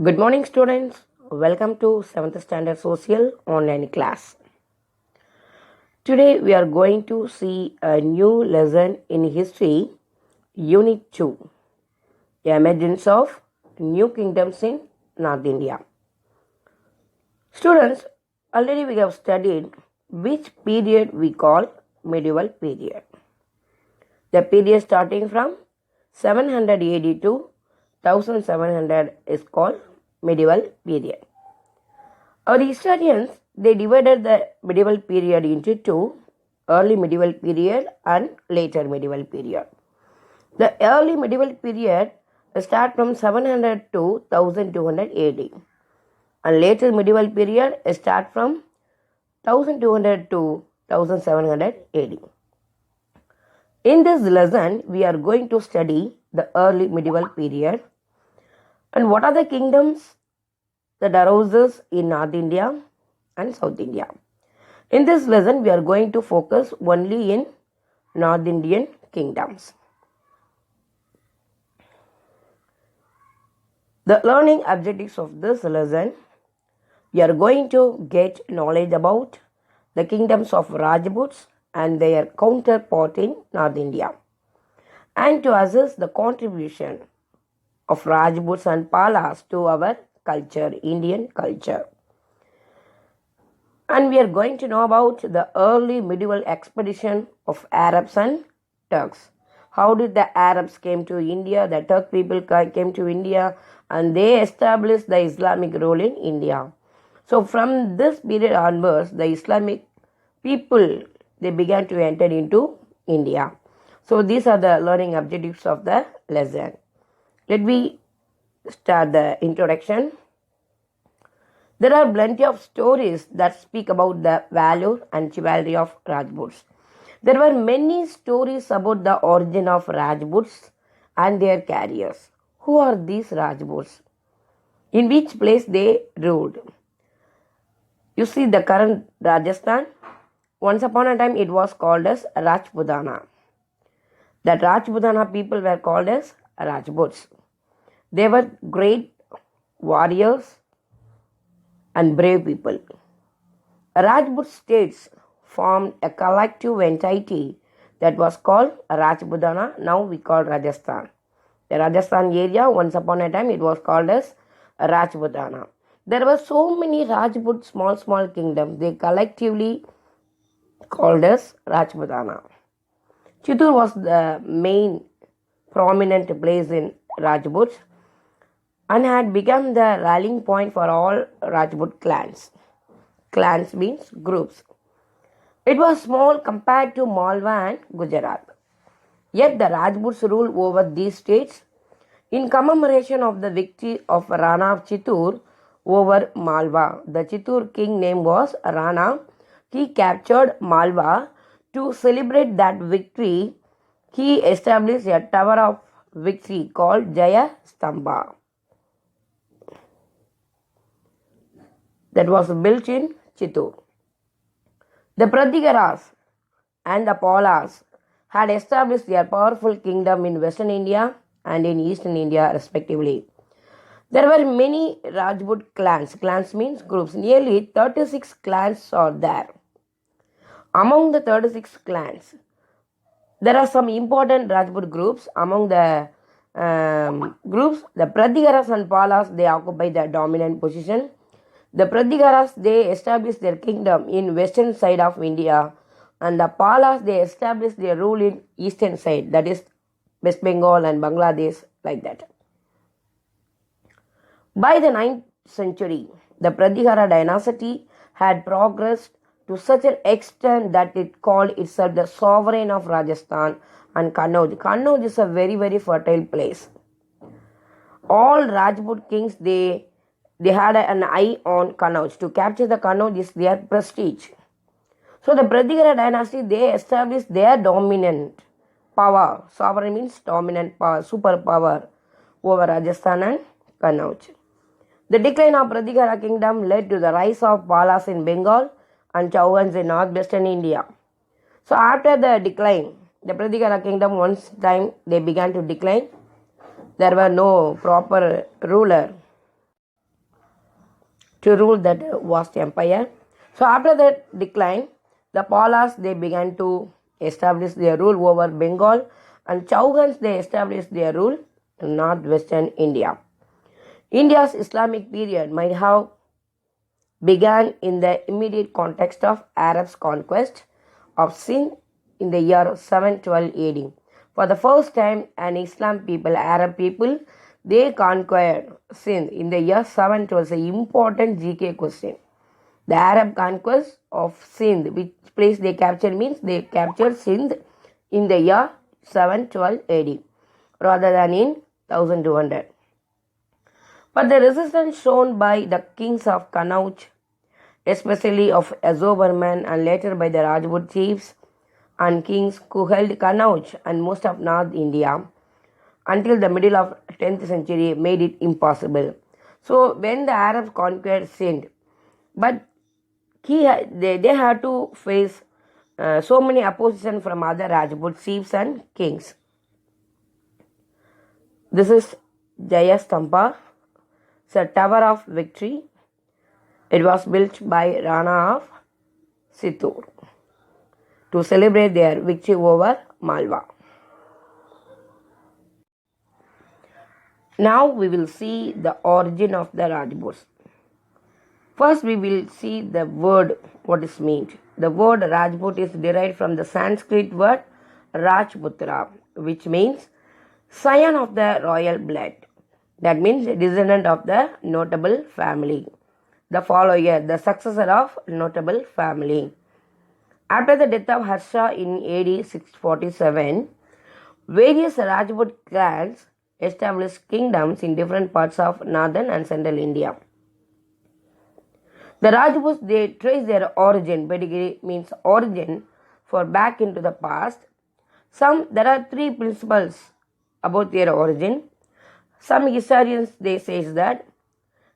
Good morning, students. Welcome to 7th Standard Social online class. Today we are going to see a new lesson in history, Unit 2, the emergence of new kingdoms in North India. Students, already we have studied which period we call medieval period. The period starting from 700 AD to 1700 is called medieval period. Our historians, they divided the medieval period into two, early medieval period and later medieval period. The early medieval period starts from 700 to 1200 AD and later medieval period starts from 1200 to 1700 AD. In this lesson, we are going to study the early medieval period and what are the kingdoms that arises in North India and South India. In this lesson, we are going to focus only in North Indian kingdoms. The learning objectives of this lesson, we are going to get knowledge about the kingdoms of Rajputs and their counterpart in North India, and to assess the contribution of Rajputs and Palas to our culture, Indian culture. And we are going to know about the early medieval expedition of Arabs and Turks. How did the Arabs came to India, the Turk people came to India, and they established the Islamic rule in India. So from this period onwards, the Islamic people, they began to enter into India. So these are the learning objectives of the lesson. Let me start the introduction. There are plenty of stories that speak about the valor and chivalry of Rajputs. There were many stories about the origin of Rajputs and their careers. Who are these Rajputs? In which place they ruled? You see the current Rajasthan. Once upon a time it was called as Rajputana. The Rajputana people were called as Rajputs. They were great warriors and brave people. Rajput states formed a collective entity that was called Rajputana. Now we call Rajasthan. The Rajasthan area, once upon a time, it was called as Rajputana. There were so many Rajput small kingdoms. They collectively called as Rajputana. Chittoor was the main prominent place in Rajputs and had become the rallying point for all Rajput clans. Clans means groups. It was small compared to Malwa and Gujarat. Yet the Rajputs ruled over these states in commemoration of the victory of Rana of Chittoor over Malwa. The Chittoor king name was Rana. He captured Malwa. To celebrate that victory, he established a tower of victory called Jaya Stamba. That was built in Chittoor. The Pratigaras and the Palas had established their powerful kingdom in Western India and in Eastern India respectively. There were many Rajput clans. Clans means groups. Nearly 36 clans are there. Among the 36 clans, there are some important Rajput groups. Among the groups, the Pratigaras and Palas, they occupy the dominant position. The Pratigaras, they established their kingdom in western side of India, and the Palas, they established their rule in eastern side, that is West Bengal and Bangladesh, like that. By the 9th century, the Pratigara dynasty had progressed to such an extent that it called itself the sovereign of Rajasthan and Kannauj. Kannauj is a very fertile place. All Rajput kings, they had an eye on Kannauj. To capture the Kannauj is their prestige. So the Pratigara dynasty, they established their dominant power. Sovereign means dominant power, superpower over Rajasthan and Kannauj. The decline of Pratigara kingdom led to the rise of Palas in Bengal and Chauhans in northwestern India. So after the decline, the Pratigara kingdom, once time they began to decline, there were no proper ruler. to rule that vast empire. So after that decline, the Palas they began to establish their rule over Bengal, and Chauhans they established their rule in northwestern India. India's Islamic period might have began in the immediate context of Arabs' conquest of Sindh in the year 712 AD. For the first time, an Islam people, Arab people, they conquered Sindh in the year 712. It's an important GK question. The Arab conquest of Sindh, which place they captured means they captured Sindh in the year 712 AD rather than in 1200. But the resistance shown by the kings of Kannauj, especially of Yasovarman and later by the Rajput chiefs and kings who held Kannauj and most of North India until the middle of 10th century made it impossible. So when the Arabs conquered Sindh, but they had to face so many opposition from other Rajput chiefs and kings. This is Jaya Stampa. It's a tower of victory. It was built by Rana of Sittur to celebrate their victory over Malwa. Now we will see the origin of the Rajputs. First we will see the word, what is meant. The word Rajput is derived from the Sanskrit word Rajputra, which means scion of the royal blood. That means descendant of the notable family. The follower, the successor of notable family. After the death of Harsha in AD 647, various Rajput clans established kingdoms in different parts of northern and central India. The Rajputs, they trace their origin, pedigree means origin, for back into the past. There are three principles about their origin. Some historians, they say that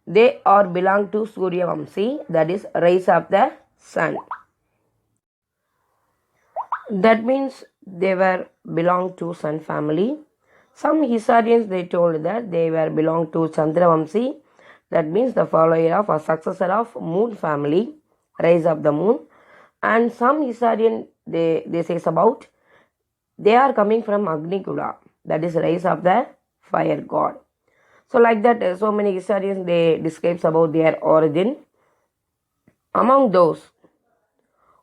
they are belong to Surya Vamsi, that is race of the sun. That means they were belong to sun family. Some historians, they told that they were belong to Chandra Vamsi, that means the follower of a successor of moon family, rise of the moon. And some historian, they say about they are coming from Agni Kula, that is rise of the fire god. So like that, so many historians, they describe about their origin. Among those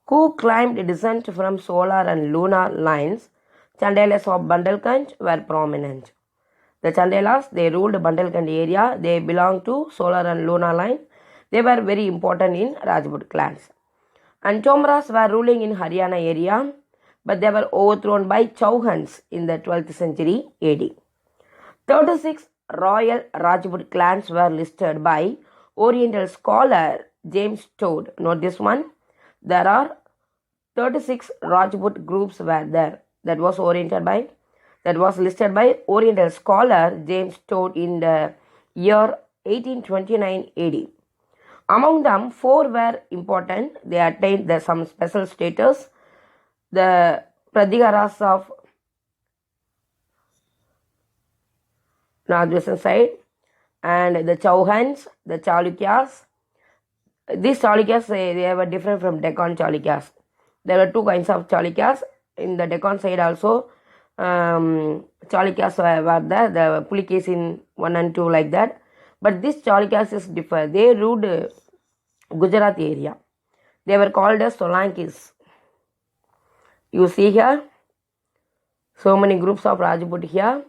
who claimed descent from solar and lunar lines, Chandelas of Bundelkhand were prominent. The Chandelas, they ruled Bundelkhand area. They belonged to solar and lunar line. They were very important in Rajput clans. And Tomras were ruling in Haryana area, but they were overthrown by Chauhans in the 12th century AD. 36 royal Rajput clans were listed by Oriental scholar James Todd. Note this one. There are 36 Rajput groups were there. That was listed by Oriental scholar James Todd in the year 1829 AD. Among them, 4 were important. They attained some special status. The Pradigaras of northwestern side, and the Chauhans, the Chalukyas. These Chalukyas, they were different from Deccan Chalukyas. There were 2 kinds of Chalukyas. In the Deccan side also, Chalukyas were there, the Pulikesin 1 and 2 like that. But this Chalukyas is different. They ruled Gujarat area. They were called as Solankis. You see here, so many groups of Rajput here.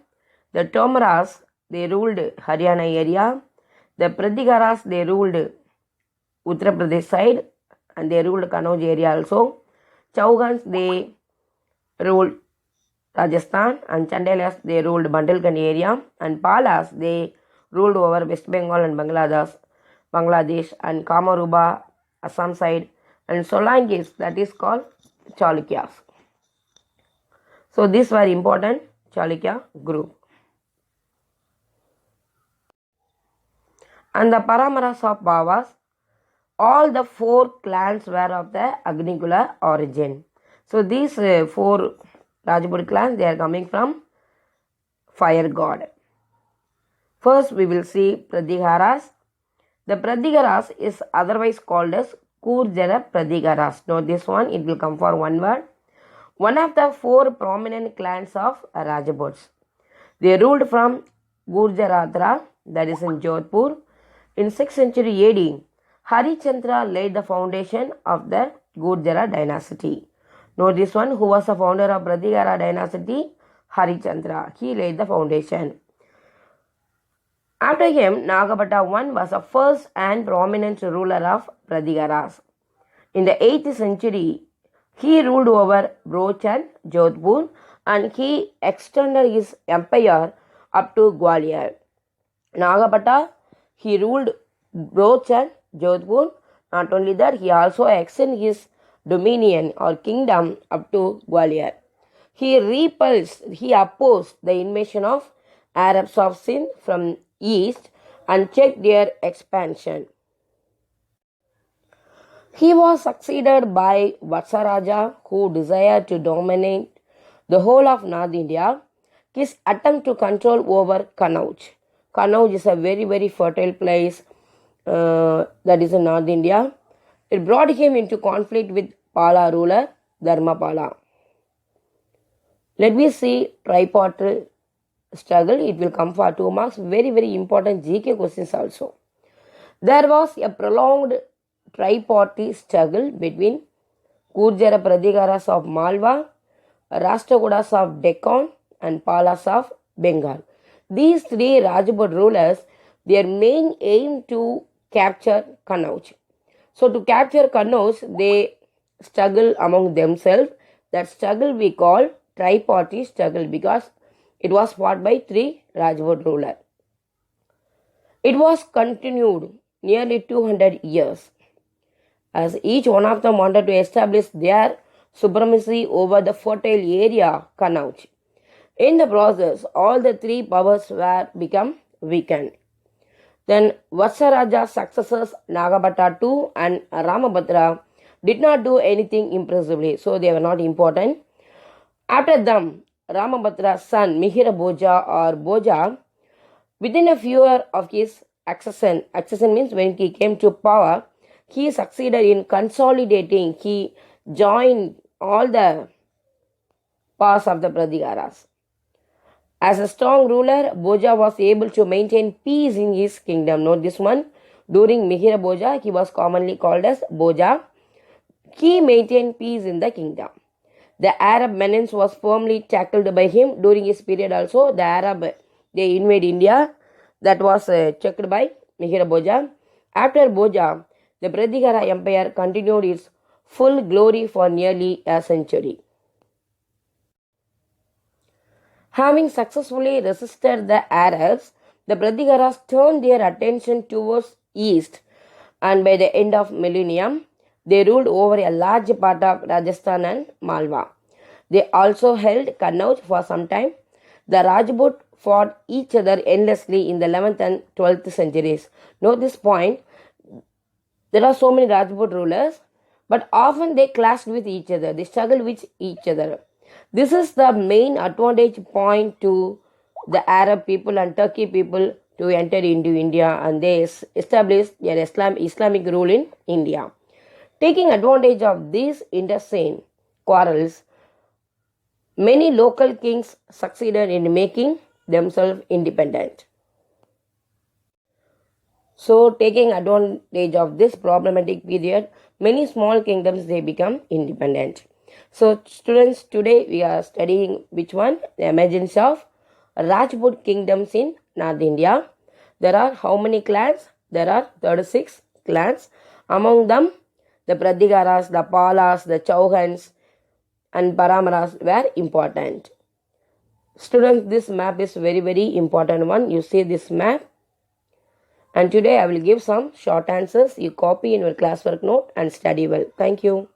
The Tomras, they ruled Haryana area. The Pradigaras, they ruled Uttar Pradesh side, and they ruled Kannauj area also. Chauhans, they ruled Rajasthan, and Chandelas, they ruled Bundelkhand area, and Palas, they ruled over West Bengal and Bangladesh and Kamaruba, Assam side, and Solankis, that is called Chalukyas. So these were important Chalukya group. And the Paramaras of Bhavas, all the 4 clans were of the Agnikula origin. So these 4 Rajput clans, they are coming from fire god. First we will see Pradiharas. The Pradigaras is otherwise called as Gurjara Pradigaras. Note this one, it will come for one word. One of the four prominent clans of Rajputs. They ruled from Gurjaradra, that is in Jodhpur. In 6th century AD, Harichandra laid the foundation of the Gurjara dynasty. Note this one, who was the founder of Pratigara dynasty? Harichandra. He laid the foundation. After him, Nagabhatta I was the first and prominent ruler of Pradigaras. In the 8th century, he ruled over Broch and Jodhpur, and he extended his empire up to Gwalior. Nagabhatta, he ruled Broch and Jodhpur. Not only that, he also extended his dominion or kingdom up to Gwalior. He opposed the invasion of Arabs of Sindh from east and checked their expansion. He was succeeded by Vatsaraja, who desired to dominate the whole of North India. His attempt to control over Kannauj. Kannauj is a very, very fertile place that is in North India. It brought him into conflict with Pala ruler Dharmapala. Let me see tripartite struggle. It will come for 2 marks. Very, very important GK questions also. There was a prolonged tripartite struggle between Gurjara Pradigaras of Malwa, Rashtrakutas of Deccan, and Palas of Bengal. These three Rajput rulers, their main aim to capture Kannauj. So to capture Kannauj, they struggle among themselves. That struggle we call tripartite struggle because it was fought by three Rajput rulers. It was continued nearly 200 years, as each one of them wanted to establish their supremacy over the fertile area Kannauj. In the process, all the three powers were become weakened. Then Vatsaraja's successors Nagabhatta II and Ramabhadra did not do anything impressively, so they were not important. After them, Ramabhadra's son Mihira Bhoja or Bhoja, within a few years of his accession means when he came to power, he succeeded in consolidating. He joined all the powers of the Pradigaras. As a strong ruler, Bhoja was able to maintain peace in his kingdom. Note this one. During Mihira Bhoja, he was commonly called as Bhoja. He maintained peace in the kingdom. The Arab menace was firmly tackled by him during his period also. The Arab, they invade India. That was checked by Mihira Bhoja. After Bhoja, the Pradigara Empire continued its full glory for nearly a century. Having successfully resisted the Arabs, the Pradigaras turned their attention towards east, and by the end of millennium, they ruled over a large part of Rajasthan and Malwa. They also held Kannauj for some time. The Rajput fought each other endlessly in the 11th and 12th centuries. Note this point. There are so many Rajput rulers, but often they clashed with each other. They struggled with each other. This is the main advantage point to the Arab people and Turkey people to enter into India, and they established their Islamic rule in India. Taking advantage of these intestine quarrels, many local kings succeeded in making themselves independent. So, taking advantage of this problematic period, many small kingdoms, they become independent. So, students, today we are studying which one? The emergence of Rajput kingdoms in North India. There are how many clans? There are 36 clans. Among them, the Pradigaras, the Palas, the Chauhans, and Paramaras were important. Students, this map is very, very important one. You see this map. And today I will give some short answers. You copy in your classwork note and study well. Thank you.